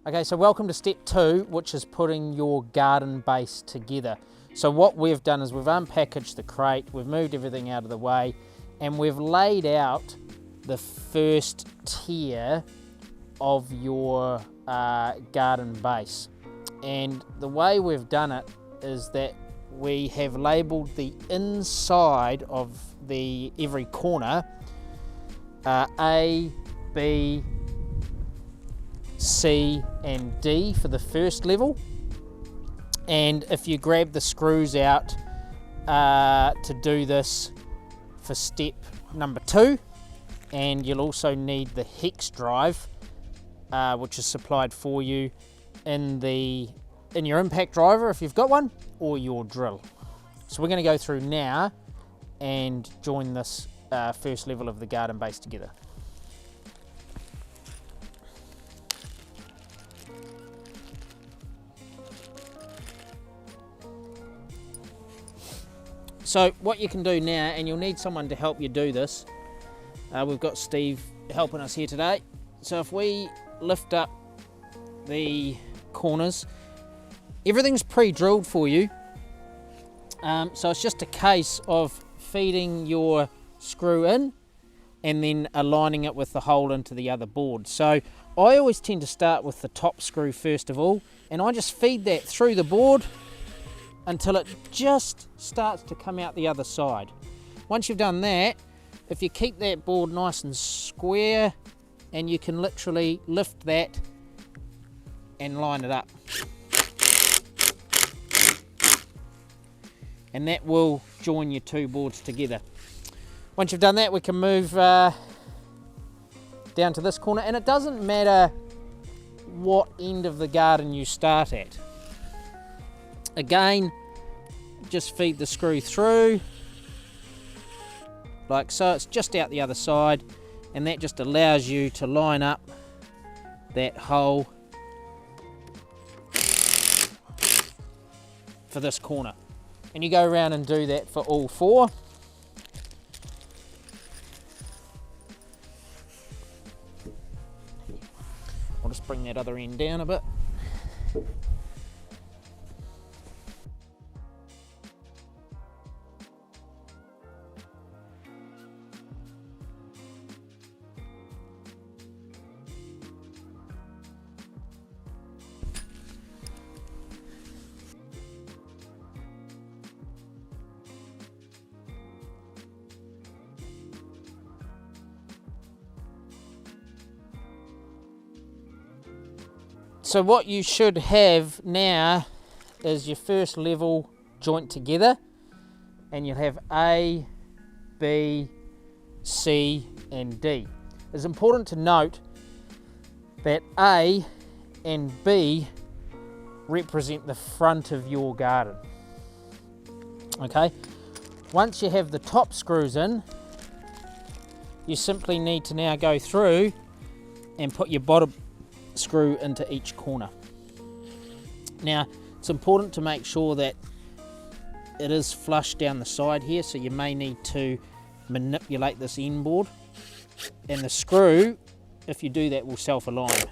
Okay, so welcome to step 2, which is putting your garden base together. So what we've done is we've unpackaged the crate, we've moved everything out of the way, and we've laid out the first tier of your garden base. And the way we've done it is that we have labelled the inside of every corner A, B, C and D for the first level, and if you grab the screws out to do this for step number 2, and you'll also need the hex drive which is supplied for you in your impact driver if you've got one, or your drill. So we're going to go through now and join this first level of the garden base together. So what you can do now, and you'll need someone to help you do this, we've got Steve helping us here today. So if we lift up the corners, everything's pre-drilled for you, so it's just a case of feeding your screw in and then aligning it with the hole into the other board. So I always tend to start with the top screw first of all, and I just feed that through the board until it just starts to come out the other side. Once you've done that, if you keep that board nice and square, and you can literally lift that and line it up. And that will join your two boards together. Once you've done that, we can move down to this corner, and it doesn't matter what end of the garden you start at. Again, just feed the screw through like so. It's just out the other side, and that just allows you to line up that hole for this corner. And you go around and do that for all 4. I'll just bring that other end down a bit. So what you should have now is your first level joint together, and you'll have A, B, C and D. It's important to note that A and B represent the front of your garden. Okay, once you have the top screws in, you simply need to now go through and put your bottom screw into each corner. Now it's important to make sure that it is flush down the side here, so you may need to manipulate this end board, and the screw, if you do that, will self-align.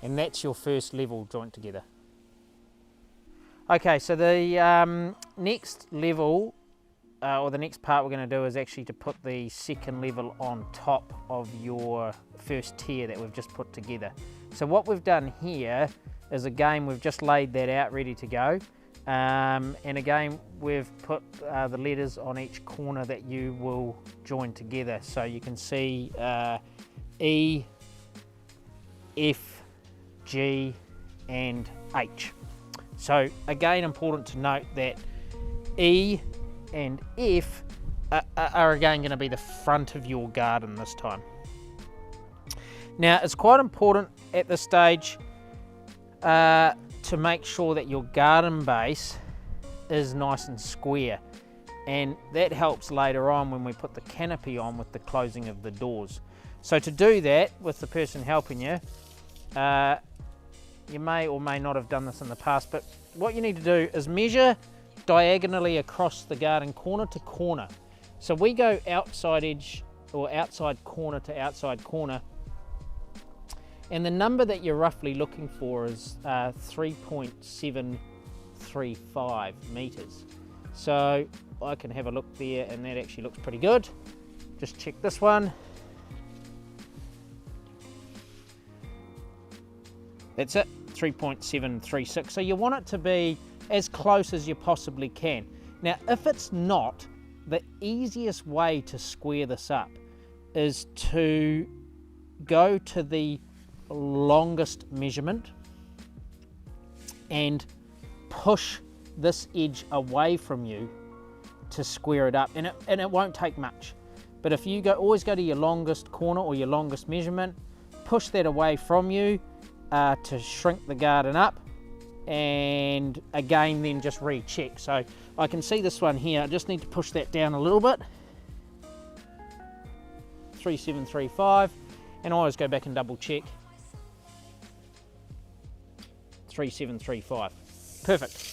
And that's your first level joint together. Okay, so the next level, or the next part we're going to do is actually to put the second level on top of your first tier that we've just put together. So what we've done here is, again, we've just laid that out ready to go. And again, we've put the letters on each corner that you will join together. So you can see E, F, G and H. So again, important to note that E and F are again going to be the front of your garden this time. Now it's quite important at this stage to make sure that your garden base is nice and square, and that helps later on when we put the canopy on with the closing of the doors. So to do that with the person helping you, you may or may not have done this in the past, but what you need to do is measure diagonally across the garden corner to corner. So we go outside edge or outside corner to outside corner, and the number that you're roughly looking for is 3.735 meters. So I can have a look there, and that actually looks pretty good. Just check this one. That's it, 3.736. So you want it to be as close as you possibly can. Now, if it's not, the easiest way to square this up is to go to the longest measurement and push this edge away from you to square it up, and it won't take much. But if you always go to your longest corner or your longest measurement, push that away from you to shrink the garden up, and again then just recheck. So I can see this one here, I just need to push that down a little bit, 3.735, and I always go back and double check, 3.735. Perfect.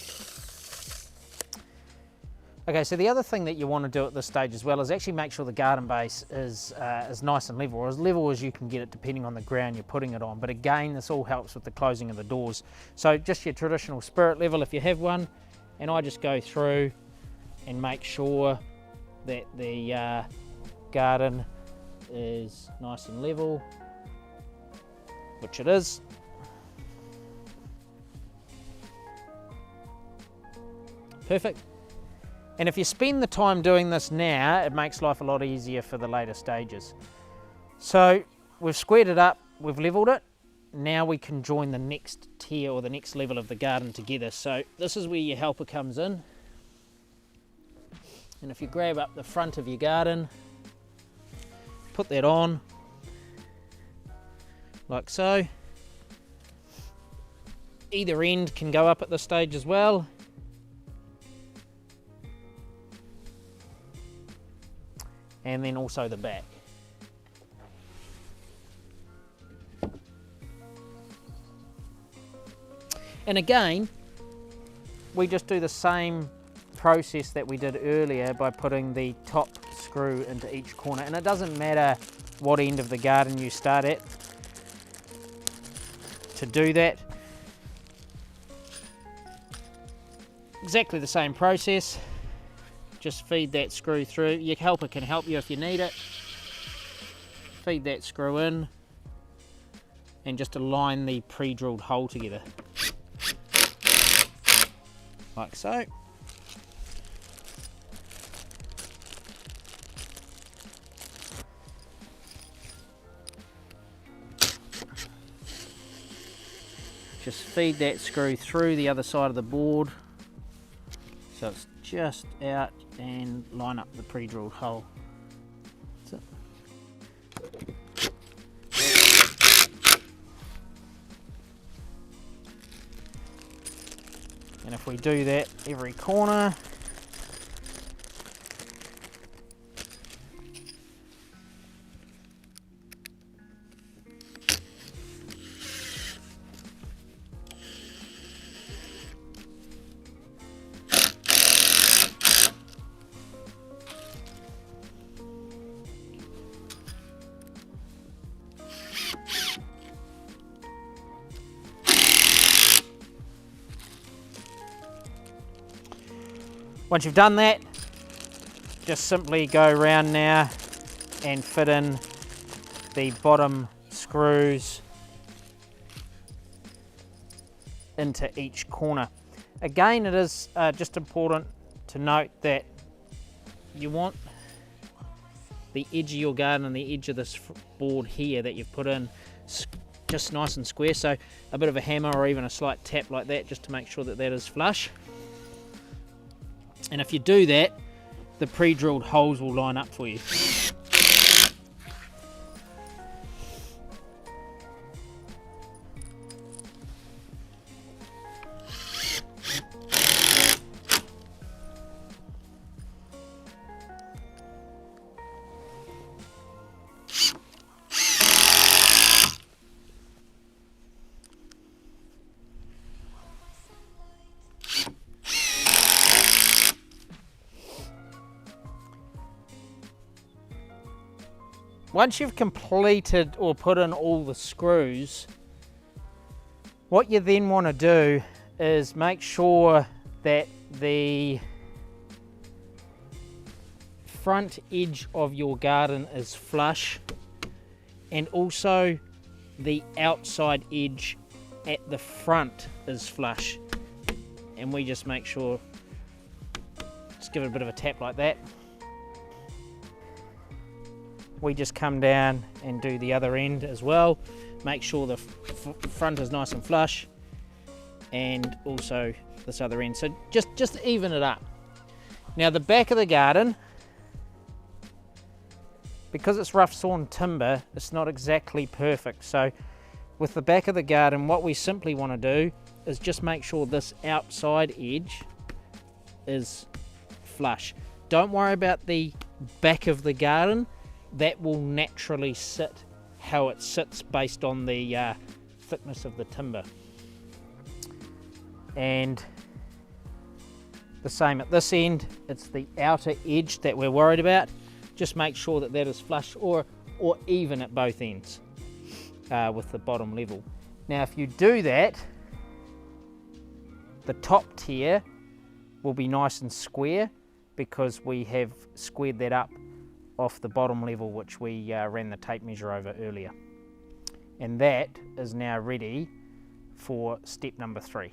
Okay, so the other thing that you want to do at this stage as well is actually make sure the garden base is nice and level, or as level as you can get it depending on the ground you're putting it on. But again, this all helps with the closing of the doors. So just your traditional spirit level if you have one, and I just go through and make sure that the garden is nice and level, which it is. Perfect. And if you spend the time doing this now, it makes life a lot easier for the later stages. So we've squared it up, we've leveled it. Now we can join the next tier or the next level of the garden together. So this is where your helper comes in. And if you grab up the front of your garden, put that on, like so. Either end can go up at this stage as well. And then also the back. And again, we just do the same process that we did earlier by putting the top screw into each corner, and it doesn't matter what end of the garden you start at to do that. Exactly the same process. Just feed that screw through. Your helper can help you if you need it. Feed that screw in and just align the pre-drilled hole together. Like so. Just feed that screw through the other side of the board so it's just out, and line up the pre-drilled hole. That's it. And if we do that every corner, once you've done that, just simply go around now and fit in the bottom screws into each corner. Again, it is just important to note that you want the edge of your garden and the edge of this board here that you've put in just nice and square, so a bit of a hammer or even a slight tap like that just to make sure that that is flush. And if you do that, the pre-drilled holes will line up for you. Once you've completed or put in all the screws, what you then want to do is make sure that the front edge of your garden is flush, and also the outside edge at the front is flush. And we just make sure, just give it a bit of a tap like that. We just come down and do the other end as well. Make sure the front is nice and flush, and also this other end. So just even it up. Now the back of the garden, because it's rough sawn timber, it's not exactly perfect. So with the back of the garden, what we simply want to do is just make sure this outside edge is flush. Don't worry about the back of the garden. That will naturally sit how it sits based on the thickness of the timber. And the same at this end, it's the outer edge that we're worried about. Just make sure that that is flush or even at both ends with the bottom level. Now if you do that, the top tier will be nice and square because we have squared that up off the bottom level, which we ran the tape measure over earlier. And that is now ready for step number 3.